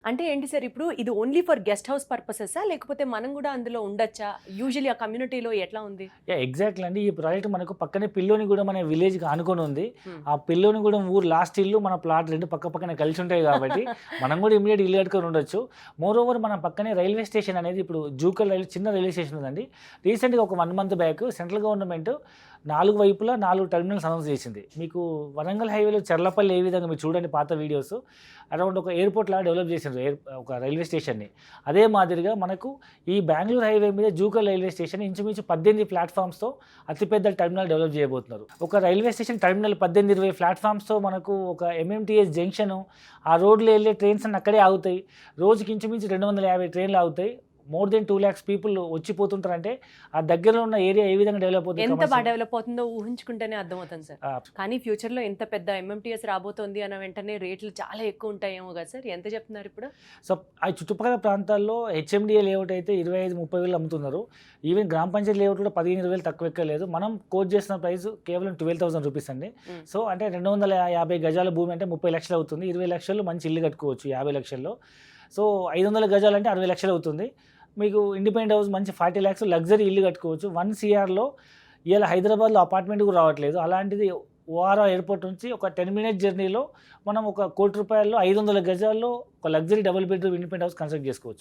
అంటే ఏంటి సార్ ఇప్పుడు ఇది ఓన్లీ ఫర్ గెస్ట్ హౌస్ పర్పసెసా? లేకపోతే మనం గూడా అందులో ఉండొచ్చా? యూజువల్లీ ఆ కమ్యూనిటీలో ఎట్లా ఉంది? ఎగ్జాక్ట్లీ అండి. ఈ ప్రాజెక్ట్ మనకు పక్కనే పిల్లోనిగూడెం అనే విలేజ్‌కి ఆనుకొని ఉంది. హ్మ్. ఆ పిల్లోనిగూడెం ఊరు లాస్ట్ ఇల్లు, మన ప్లాట్ 2 పక్కనే కలిసి ఉంటాయి కాబట్టి మనం కూడా ఇమ్మీడియేట్ ఇల్లు కట్టుకొని ఉండొచ్చు. మోరోవర్ మన పక్కనే రైల్వే స్టేషన్ అనేది ఇప్పుడు జూకల్ చిన్న రైల్వే స్టేషన్ ఉందండి. రీసెంట్‌గా ఒక 1 మంత్ బ్యాక్ సెంట్రల్ గవర్నమెంట్ 4 వైపులా 4 టెర్మినల్స్ అనౌన్స్ చేసింది. మీకు వరంగల్ హైవేలో చర్లపల్లి ఏ విధంగా మీరు చూడండి పాత వీడియోస్, అరౌండ్ ఒక ఎయిర్‌పోర్ట్ లాగా డెవలప్ చేసిండ్రు ఒక రైల్వే స్టేషన్‌ని. అదే మాదిరిగా మనకు ఈ బెంగుళూరు హైవే మీద జూకల్ రైల్వే స్టేషన్ ఇంచుమించు 18 ప్లాట్‌ఫామ్స్‌తో అతిపెద్ద టెర్మినల్ డెవలప్ చేయబోతున్నారు. ఒక రైల్వే స్టేషన్ టెర్మినల్ 18, 20 ప్లాట్‌ఫామ్స్‌తో మనకు ఒక ఎంఎంటీఎస్ జంక్షను, ఆ రోడ్‌లో వెళ్ళే ట్రైన్స్ అన్నీ అక్కడే ఆగుతాయి. రోజుకి ఇంచుమించు 250 ట్రైన్లు ఆగుతాయి. మోర్ దెన్ 2 lakhs పీపుల్ వచ్చిపోతుంటారంటే ఆ దగ్గరలో ఉన్న ఏరియా ఏ విధంగా డెవలప్ అవుతుంది. ఎంత బాగా డెవలప్ అవుతుందో ఊహించుకుంటేనే అర్థమవుతుంది సార్. ఆ, కానీ ఫ్యూచర్‌లో ఇంత పెద్ద ఎంఎంటీఎస్ రాబోతోంది అన్న వెంటనే రేట్లు చాలా ఎక్కువ ఉంటాయేమో కదా సార్? ఎంత చెప్తున్నారు ఇప్పుడు? సో ఆ చుట్టుపక్కల ప్రాంతాల్లో హెచ్ఎండిఏ లేఅవుట్ అయితే 25-30 వేలు అమ్ముతున్నారు. ఈవెన్ గ్రామ పంచాయతీ లేఅవుట్ కూడా 15-20 తక్కువ ఎక్కలేదు. మనం కోట్ చేసిన ప్రైస్ కేవలం 12,000 రూపీస్ అండి. Hmm. సో అంటే 250 గజాల భూమి అంటే 30 లక్షలు అవుతుంది. 20 లక్షలు మంచి ఇల్లు కట్టుకోవచ్చు 50 లక్షల్లో. సో 500 గజాలు అంటే 60 లక్షలు అవుతుంది. మీకు ఇండిపెండెంట్ హౌస్ మంచి 40 lakhs లగ్జరీ ఇల్లు కట్టుకోవచ్చు. 1 CRలో ఇలా హైదరాబాద్లో అపార్ట్మెంట్ కూడా రావట్లేదు. అలాంటిది ఓఆర్ఆర్ ఎయిర్పోర్ట్ నుంచి ఒక 10 minute జర్నీలో మనం ఒక ₹1,00,00,000 500 గజాల్లో ఒక luxury double bedroom independent house construct చేసుకోవచ్చు.